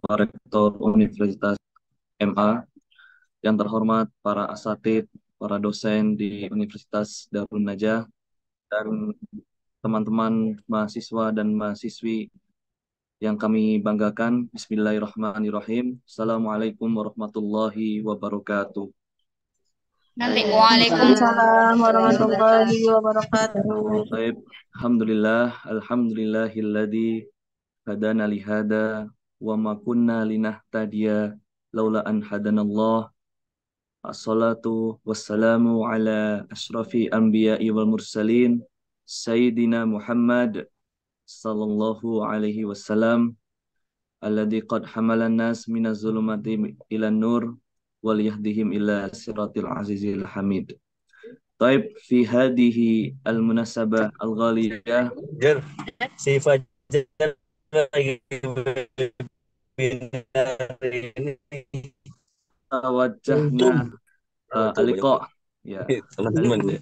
Rektor Universitas MA, yang terhormat para asatidz, para dosen di Universitas Darun Najah, dan teman-teman mahasiswa dan mahasiswi yang kami banggakan. Bismillahirrahmanirrahim. Assalamualaikum warahmatullahi wabarakatuh. Nanti Waalaikumsalam Waalaikumsalam warahmatullahi warahmatullahi wabarakatuh. wabarakatuh. Baik, alhamdulillahilladzi hadana lihada wa ma kunna linahtadiya laula an hadanallah. Assalatu wassalamu ala asrafi anbiya'i wal mursalin Sayyidina Muhammad sallallahu alaihi wasallam alladzi qad hamalan nas minaz zulumati ilan nur wal yahdihim ila siratil azizil hamid. Taib fi hadihi al-munasabah al-ghaliyah. Jar, si Fajar lagi ini Tawajjahna aliqa, ya, teman-teman ya.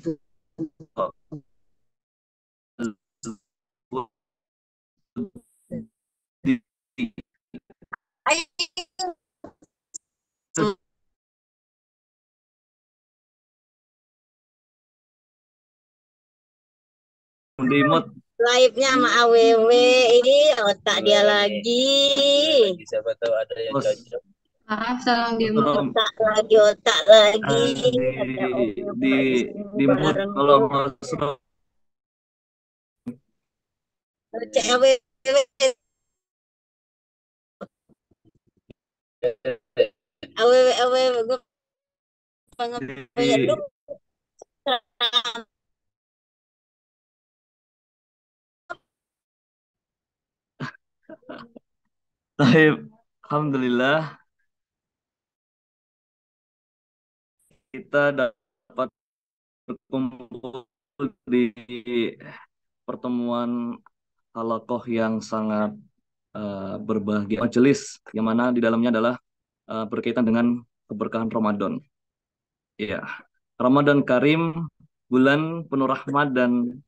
Dimut Live-nya sama AWW ini otak dia lagi. Siapa tahu ada yang Bos. cocok. Maaf, tolong di Tolong Otak lagi. di mut kalau masuk Cek AWW. AWW gue di Taib. Alhamdulillah kita dapat berkumpul di pertemuan halaqah yang sangat berbahagia, majelis yang mana di dalamnya adalah berkaitan dengan keberkahan Ramadan. Ya, Ramadan Karim, bulan penuh rahmat dan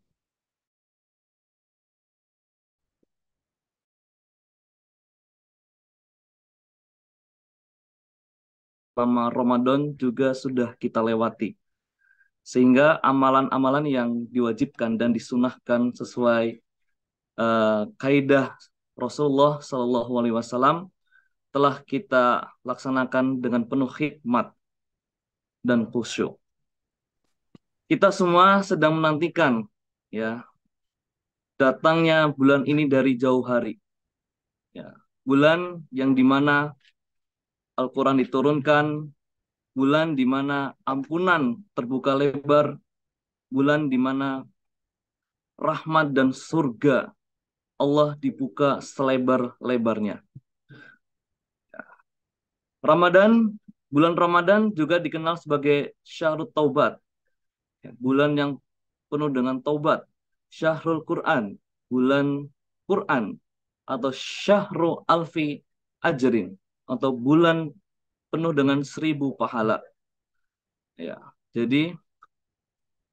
selama Ramadan juga sudah kita lewati. Sehingga amalan-amalan yang diwajibkan dan disunahkan sesuai kaidah Rasulullah Shallallahu Alaihi Wasallam telah kita laksanakan dengan penuh hikmat dan khusyuk. Kita semua sedang menantikan ya datangnya bulan ini dari jauh hari. Ya, bulan yang dimana Al-Quran diturunkan, bulan dimana ampunan terbuka lebar, bulan dimana rahmat dan surga Allah dibuka selebar-lebarnya. Ramadan, bulan Ramadan juga dikenal sebagai Syahrul Taubat, bulan yang penuh dengan taubat. Syahrul Quran, bulan Quran, atau Syahrul Alfi Ajrin, atau bulan penuh dengan 1000 pahala. Ya, jadi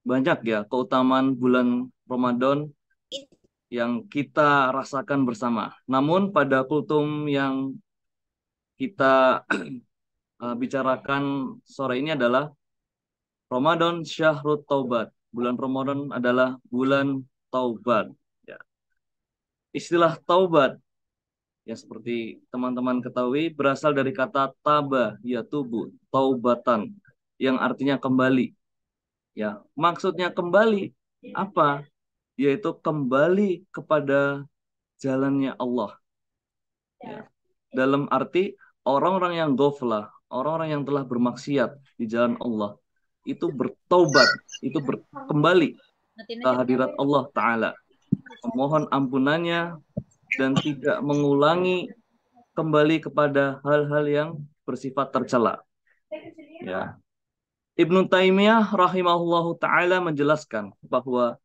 banyak ya keutamaan bulan Ramadan yang kita rasakan bersama. Namun pada kultum yang kita bicarakan sore ini adalah Ramadan Syahrul Taubat. Bulan Ramadan adalah bulan taubat. Ya. Istilah taubat yang seperti teman-teman ketahui berasal dari kata taba, yatubu, taubatan, yang artinya kembali. Ya, maksudnya kembali apa? Yaitu kembali kepada jalannya Allah. Ya. Dalam arti orang-orang yang ghaflah, orang-orang yang telah bermaksiat di jalan Allah, itu bertaubat, itu kembali ke hadirat Allah Ta'ala, memohon ampunannya dan tidak mengulangi kembali kepada hal-hal yang bersifat tercela. Ya. Ibnu Taimiyah rahimahullahu ta'ala menjelaskan bahwa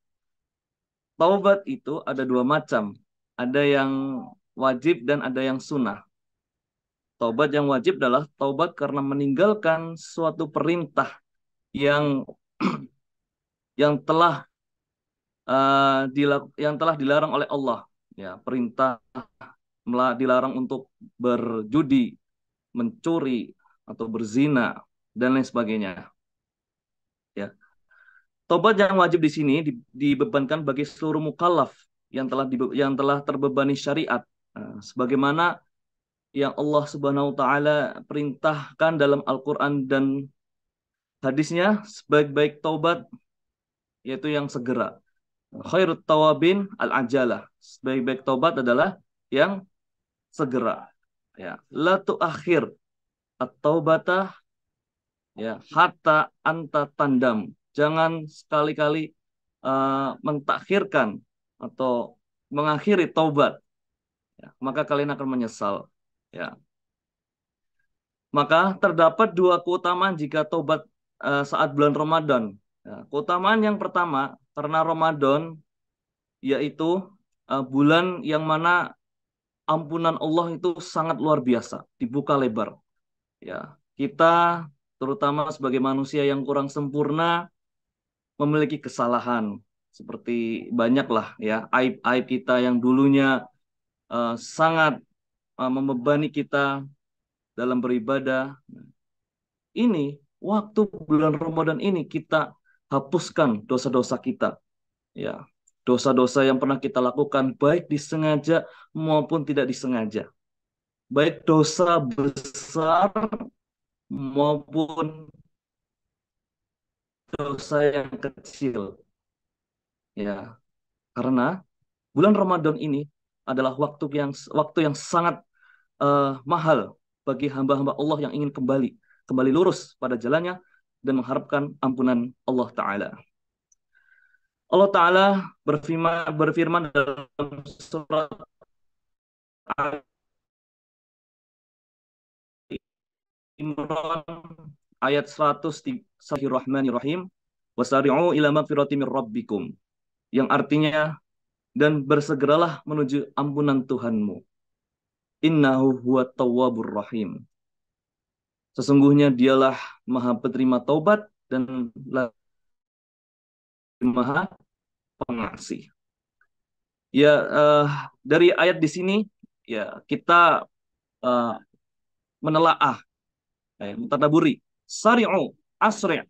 taubat itu ada dua macam. Ada yang wajib dan ada yang sunnah. Taubat yang wajib adalah taubat karena meninggalkan suatu perintah yang yang telah yang telah dilarang oleh Allah. Ya, perintah dilarang untuk berjudi, mencuri, atau berzina, dan lain sebagainya. Ya. Tobat yang wajib di sini dibebankan bagi seluruh mukallaf yang telah terbebani syariat, sebagaimana yang Allah Subhanahu wa taala perintahkan dalam Al-Qur'an dan hadisnya. Sebaik-baik taubat yaitu yang segera. Khairut tawabin al-ajalah. Sebaik-baik taubat adalah yang segera. Ya, la tuakhir at-taubata ya hatta anta tandam. Jangan sekali-kali mentakhirkan atau mengakhiri taubat, ya, maka kalian akan menyesal. Ya. Maka terdapat dua keutamaan jika taubat saat bulan Ramadan. Ya, keutamaan yang pertama, karena Ramadan yaitu bulan yang mana ampunan Allah itu sangat luar biasa, dibuka lebar. Ya, kita terutama sebagai manusia yang kurang sempurna memiliki kesalahan seperti banyaklah ya aib-aib kita yang dulunya sangat membebani kita dalam beribadah. Ini waktu bulan Ramadan ini kita hapuskan dosa-dosa kita, ya, dosa-dosa yang pernah kita lakukan baik disengaja maupun tidak disengaja, baik dosa besar maupun dosa yang kecil, ya, karena bulan Ramadan ini adalah waktu yang sangat mahal bagi hamba-hamba Allah yang ingin kembali lurus pada jalannya dan mengharapkan ampunan Allah Ta'ala. Allah Ta'ala berfirman dalam surat Imran ayat 100 di Bismillahirrahmanirrahim. Wasari'u ila magfirati mir rabbikum. Yang artinya, dan bersegeralah menuju ampunan Tuhanmu. Innahu huwa tawwabur rahim. Sesungguhnya dialah maha penerima taubat dan maha pengasih. Ya, dari ayat di sini ya kita menelaah, mentadaburi. Sari'u, asri'.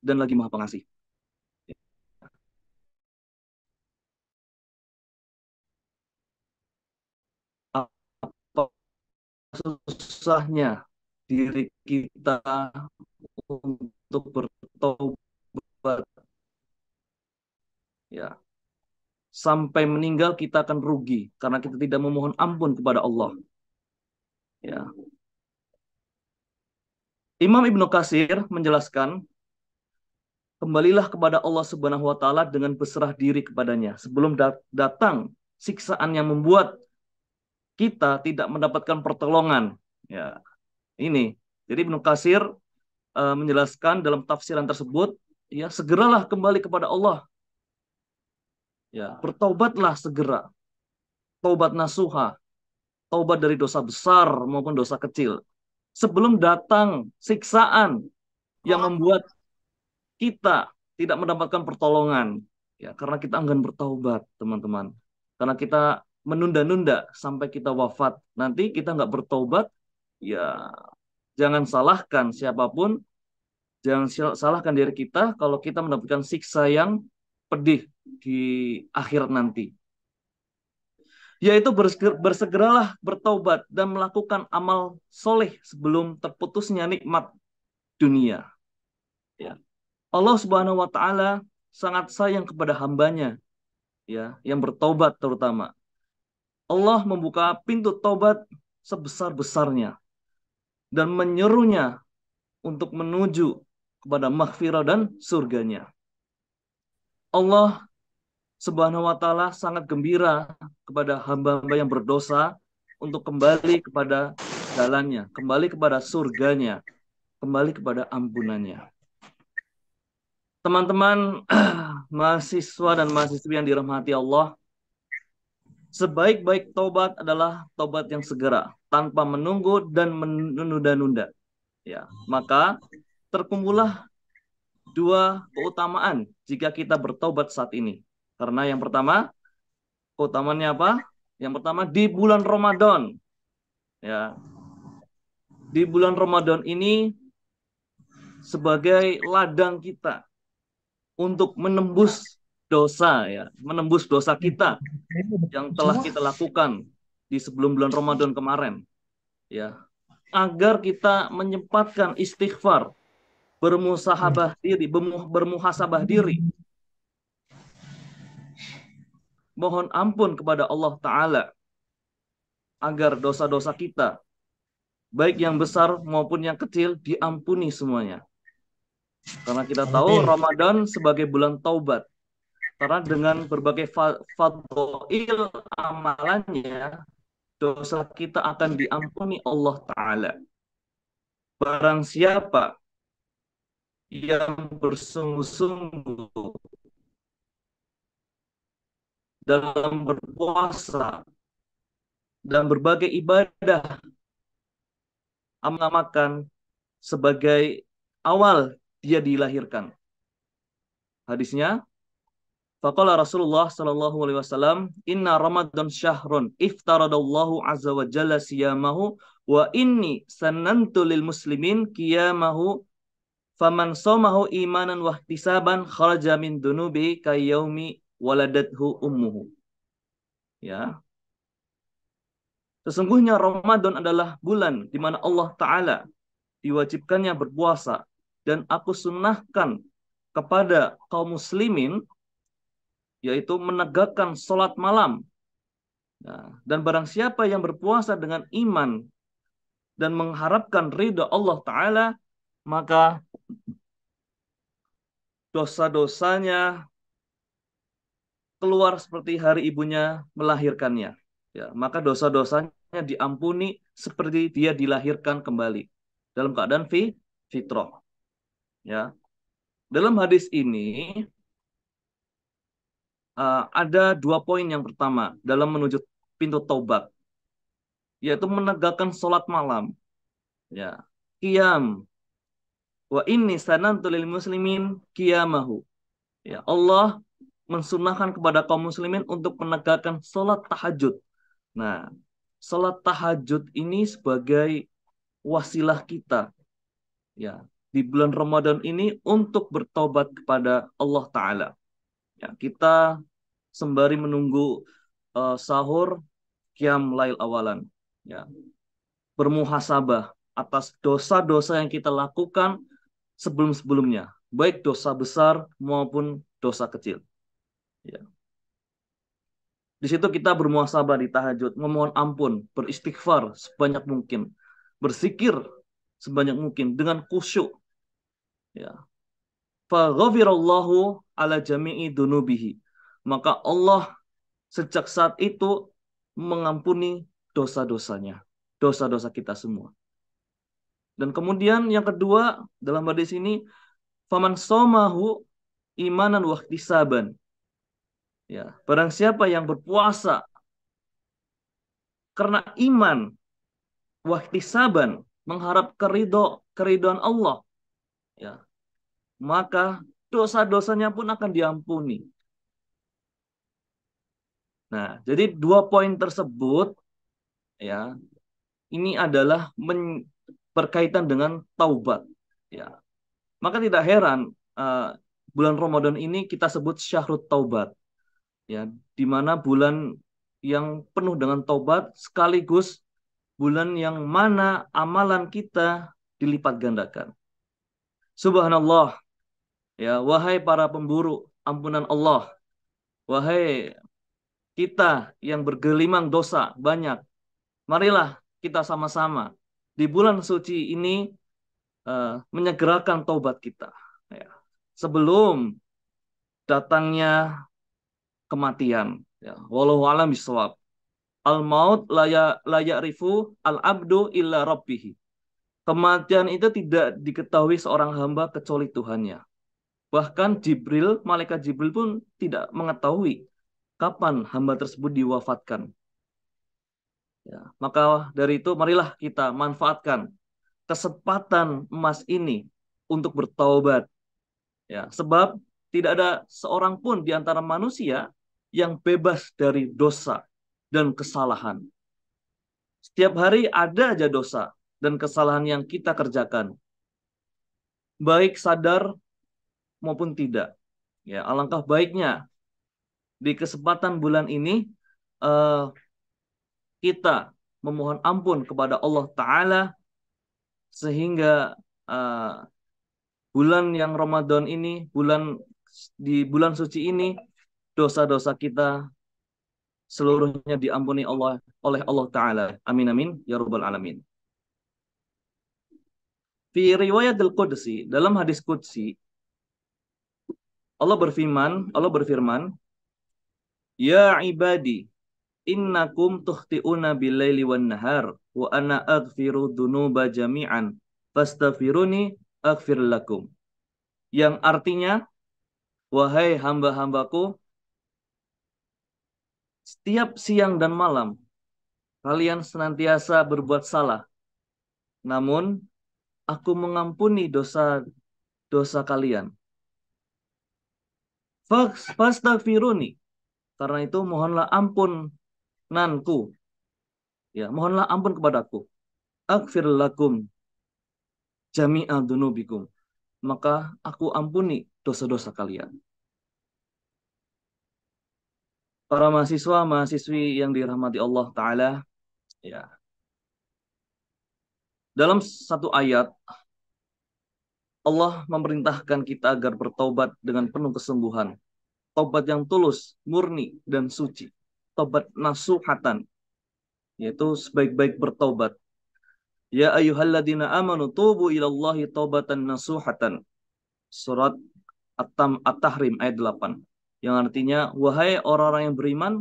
Dan lagi maha pengasih. Apa susahnya diri kita untuk bertobat, ya, sampai meninggal kita akan rugi karena kita tidak memohon ampun kepada Allah, ya. Imam Ibnu Katsir menjelaskan, kembalilah kepada Allah Subhanahu wa taala dengan berserah diri kepadanya sebelum datang siksaan yang membuat kita tidak mendapatkan pertolongan. Ya, ini. Jadi Ibnu Katsir menjelaskan dalam tafsiran tersebut, ya, segeralah kembali kepada Allah. Ya, bertaubatlah segera. Taubat nasuha, taubat dari dosa besar maupun dosa kecil. Sebelum datang siksaan yang membuat kita tidak mendapatkan pertolongan, ya, karena kita enggan bertaubat, teman-teman. Karena kita menunda-nunda sampai kita wafat. Nanti kita nggak bertaubat, ya, jangan salahkan siapapun, jangan salahkan diri kita kalau kita mendapatkan siksa yang pedih di akhir nanti. Yaitu bersegeralah bertaubat dan melakukan amal soleh sebelum terputusnya nikmat dunia. Ya. Allah Subhanahu wa taala sangat sayang kepada hambanya, ya, yang bertaubat terutama. Allah membuka pintu taubat sebesar-besarnya dan menyerunya untuk menuju kepada maghfirah dan surganya. Allah Subhanahu wa taala sangat gembira kepada hamba-hamba yang berdosa untuk kembali kepada jalannya, kembali kepada surganya, kembali kepada ampunannya. Teman-teman mahasiswa dan mahasiswi yang dirahmati Allah, Sebaik-baik taubat adalah taubat yang segera, tanpa menunggu dan menunda-nunda. Ya, maka terkumpullah dua keutamaan jika kita bertaubat saat ini. Karena yang pertama, keutamaannya apa? Yang pertama di bulan Ramadan. Ya, di bulan Ramadan ini sebagai ladang kita untuk menembus dosa, ya, menembus dosa kita yang telah kita lakukan di sebelum bulan Ramadan kemarin, ya, agar kita menyempatkan istighfar, bermuhasabah diri, mohon ampun kepada Allah Ta'ala agar dosa-dosa kita, baik yang besar maupun yang kecil, diampuni semuanya. Karena kita tahu Ramadan sebagai bulan taubat. Karena dengan berbagai fadhil amalannya, dosa kita akan diampuni Allah Ta'ala. Barang siapa yang bersungguh-sungguh dalam berpuasa dan berbagai ibadah, menamakan sebagai awal dia dilahirkan. Hadisnya, faqala Rasulullah sallallahu alaihi wasallam, inna Ramadan syahrun iftaradallahu azza wa jalla siyamahu wa inni sanantu lil muslimin qiyamahu faman somahu imanan wa ihtisaban kharaja min dunubi kayyaumi waladathu ummuhu. Ya. Sesungguhnya Ramadan adalah bulan di mana Allah Ta'ala diwajibkannya berpuasa, dan aku sunnahkan kepada kaum muslimin, yaitu menegakkan sholat malam. Nah, dan barang siapa yang berpuasa dengan iman dan mengharapkan ridha Allah Ta'ala, maka dosa-dosanya keluar seperti hari ibunya melahirkannya. Ya, maka dosa-dosanya diampuni seperti dia dilahirkan kembali dalam keadaan fitrah. Ya. Dalam hadis ini ada dua poin. Yang pertama dalam menuju pintu taubat, yaitu menegakkan sholat malam. Ya, qiyam. Wa inni sanantu lil muslimin qiyamahu. Ya, Allah mensunahkan kepada kaum muslimin untuk menegakkan sholat tahajud. Nah, sholat tahajud ini sebagai wasilah kita, ya, di bulan Ramadan ini untuk bertobat kepada Allah Ta'ala. Ya, kita sembari menunggu sahur, qiyam lail awalan, ya, bermuhasabah atas dosa-dosa yang kita lakukan sebelum-sebelumnya, baik dosa besar maupun dosa kecil. Ya. Di situ kita bermuhasabah di tahajud, memohon ampun, beristighfar sebanyak mungkin, berzikir sebanyak mungkin dengan khusyuk. Ya. Faghfirallahu ala jami'i dunubihi. Maka Allah sejak saat itu mengampuni dosa-dosanya, dosa-dosa kita semua. Dan kemudian yang kedua dalam hadis ini, faman somahu imanan wa ihtisaban. Ya, barang siapa yang berpuasa karena iman, wa ihtisaban, mengharap keridhaan Allah, ya, maka dosa-dosanya pun akan diampuni. Nah, jadi dua poin tersebut, ya, ini adalah berkaitan dengan taubat. Ya, maka tidak heran bulan Ramadan ini kita sebut syahrut taubat. Ya, di mana bulan yang penuh dengan taubat, sekaligus bulan yang mana amalan kita dilipat gandakan. Subhanallah. Ya, wahai para pemburu ampunan Allah, wahai kita yang bergelimang dosa banyak, marilah kita sama-sama di bulan suci ini menyegerakan taubat kita, ya, sebelum datangnya kematian. Ya, wallahu a'lam bishawab. Al maut la ya'rifu al abdu illa rabbih. Kematian itu tidak diketahui seorang hamba kecuali Tuhannya. Bahkan Jibril, malaikat Jibril pun tidak mengetahui kapan hamba tersebut diwafatkan. Ya, maka dari itu marilah kita manfaatkan kesempatan emas ini untuk bertaubat. Ya, sebab tidak ada seorang pun di antara manusia yang bebas dari dosa dan kesalahan. Setiap hari ada aja dosa dan kesalahan yang kita kerjakan, baik sadar maupun tidak. Ya, alangkah baiknya di kesempatan bulan ini eh, kita memohon ampun kepada Allah Ta'ala sehingga eh, bulan yang Ramadan ini, di bulan suci ini, dosa-dosa kita seluruhnya diampuni oleh Allah Ta'ala. Amin amin ya rabbal alamin. Fi riwayat al-Qudsi, dalam hadis Qudsi, Allah berfirman, Ya ibadi, innakum tuhti'una bil-laili wan-nahar, wa ana aghfiru dhunuba jami'an, fastaghfiruni aghfir lakum. Yang artinya, wahai hamba-hambaku, setiap siang dan malam, kalian senantiasa berbuat salah. Namun, aku mengampuni dosa-dosa kalian. Fastaghfiruni. Karena itu mohonlah ampunanku. Ya, mohonlah ampun kepadaku. Aghfir lakum jami'a dunubikum. Maka aku ampuni dosa-dosa kalian. Para mahasiswa, mahasiswi yang dirahmati Allah Ta'ala, ya. Dalam satu ayat, Allah memerintahkan kita agar bertaubat dengan penuh kesungguhan. Taubat yang tulus, murni, dan suci. Taubat nasuhatan, yaitu sebaik-baik bertaubat. Ya ayyuhalladzina amanu tubu ilallahi taubatan nasuhatan. Surat At-Tahrim ayat 8. Yang artinya, wahai orang-orang yang beriman,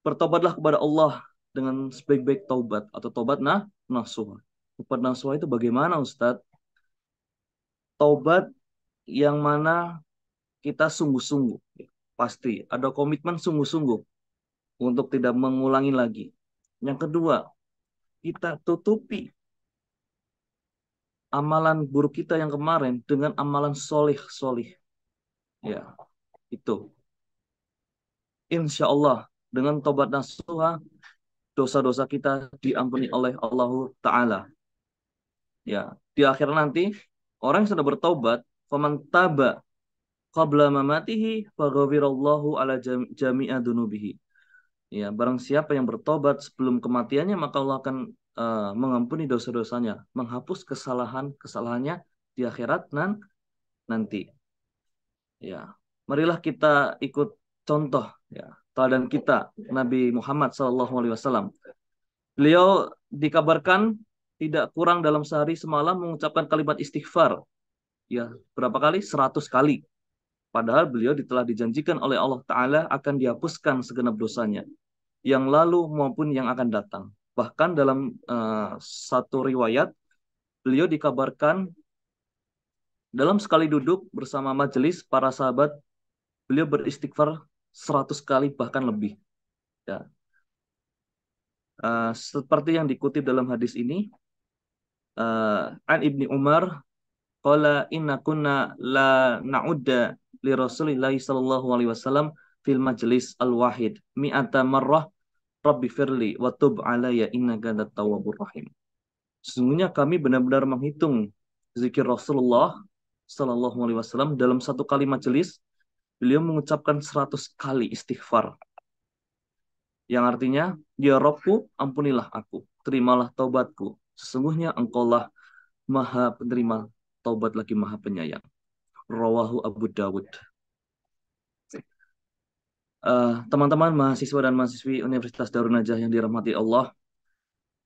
bertobatlah kepada Allah dengan sebaik-baik taubat atau taubat nasuh. Taubat nasuh itu bagaimana, Ustadz? Taubat yang mana kita sungguh-sungguh. Pasti ada komitmen sungguh-sungguh untuk tidak mengulangi lagi. Yang kedua, kita tutupi amalan buruk kita yang kemarin dengan amalan solih. Ya, itu. Insya Allah, dengan tobat nasuha, dosa-dosa kita diampuni oleh Allah Ta'ala. Ya, di akhir nanti, orang yang sudah bertobat, faman taba qabla mamatihi faghfirallahu ala jami'a dunubihi. Ya, barang siapa yang bertobat sebelum kematiannya, maka Allah akan mengampuni dosa-dosanya, menghapus kesalahannya di akhirat nanti. Ya, marilah kita ikut contoh, ya, teladan kita Nabi Muhammad SAW. Beliau dikabarkan tidak kurang dalam sehari semalam mengucapkan kalimat istighfar. Ya, berapa kali? 100 kali. Padahal beliau telah dijanjikan oleh Allah Ta'ala akan dihapuskan segenap dosanya, yang lalu maupun yang akan datang. Bahkan dalam satu riwayat, beliau dikabarkan dalam sekali duduk bersama majelis para sahabat, beliau beristighfar 100 kali bahkan lebih. Ya. Seperti yang dikutip dalam hadis ini, An Ibni Umar, qala inna kunna la na'udda li Rasulillah sallallahu alaihi wasallam fil majlis al-wahid mi'ata marrah Rabbi firli wa tub alayya innaka antat tawwabur rahim. Sesungguhnya kami benar-benar menghitung zikir Rasulullah sallallahu alaihi wasallam dalam satu kali majelis, beliau mengucapkan 100 kali istighfar. Yang artinya, ya Rabbku, ampunilah aku, terimalah taubatku. Sesungguhnya engkaulah maha penerima taubat lagi maha penyayang. Rawahu Abu Dawud. Teman-teman mahasiswa dan mahasiswi Universitas Darun Najah yang dirahmati Allah,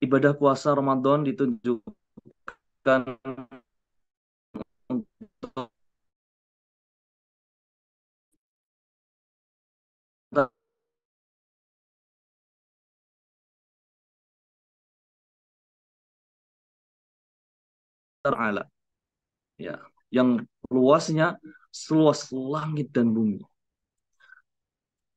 ibadah puasa Ramadan ditunjukkan untuk Ta'ala, ya, yang luasnya seluas langit dan bumi.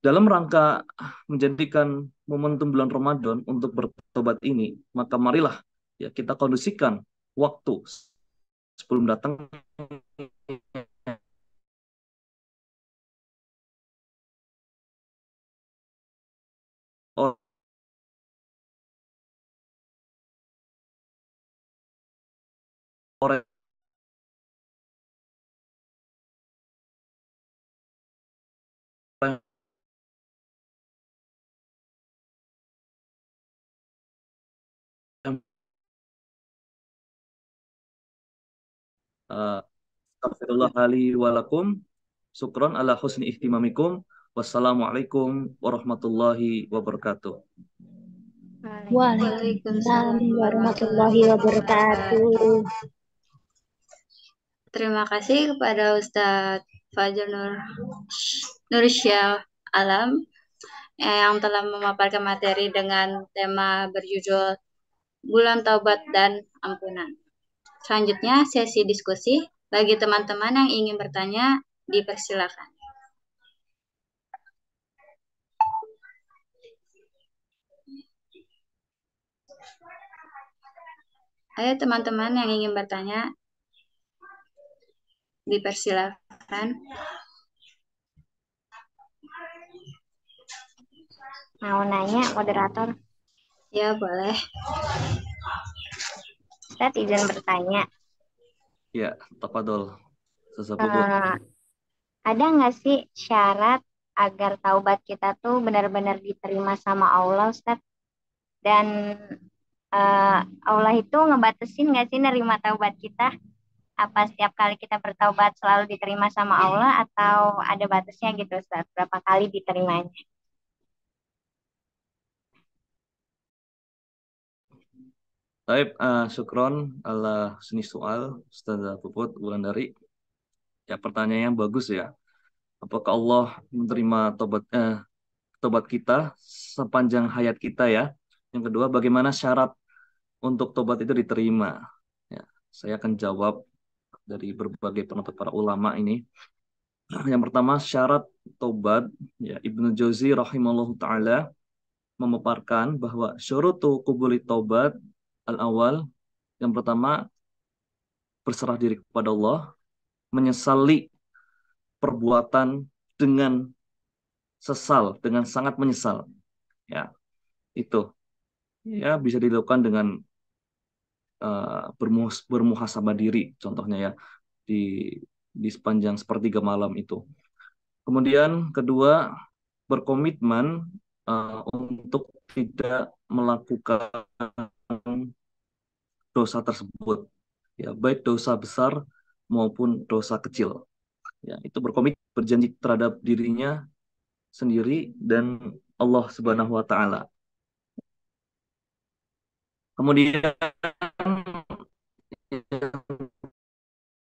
dalam rangka menjadikan momentum bulan Ramadan untuk bertobat ini, maka marilah ya kita kondisikan waktu sebelum datang orang yang astagfirullah li walakum. Syukron ala husni ihtimamikum. Wassalamualaikum warahmatullahi wabarakatuh. Waalaikumsalam warahmatullahi wabarakatuh. Terima kasih kepada Ustadz Fajar Nursyah Alam yang telah memaparkan materi dengan tema berjudul Bulan Taubat dan Ampunan. Selanjutnya sesi diskusi. Bagi teman-teman yang ingin bertanya, dipersilakan. Ayo teman-teman yang ingin bertanya, dipersilakan. Mau nanya, moderator? Ya, boleh. Ustaz izin bertanya. Ya, tafadhol. Sesabut. Ada nggak sih syarat agar taubat kita tuh benar-benar diterima sama Allah, Ustaz? Dan Allah itu ngebatasin nggak sih nerima taubat kita? Apa setiap kali kita bertaubat selalu diterima sama Allah atau ada batasnya gitu, Ustaz? Berapa kali diterimanya? Baik, syukron ala seni soal Ustazah Puput Wulandari. Ya, pertanyaannya bagus ya. Apakah Allah menerima tobat kita sepanjang hayat kita ya? Yang kedua, bagaimana syarat untuk tobat itu diterima? Ya, saya akan jawab dari berbagai pendapat para ulama ini. Yang pertama, syarat tobat, ya Ibnu Jauzi rahimahullah taala memaparkan bahwa syurutu qubuli tobat al-awal, yang pertama berserah diri kepada Allah, menyesali perbuatan dengan dengan sangat menyesal. Ya, itu ya bisa dilakukan dengan bermuhasabah diri, contohnya ya di sepanjang sepertiga malam itu. Kemudian kedua, berkomitmen untuk tidak melakukan dosa tersebut, ya baik dosa besar maupun dosa kecil. Ya, itu berjanji terhadap dirinya sendiri dan Allah Subhanahu wa taala. Kemudian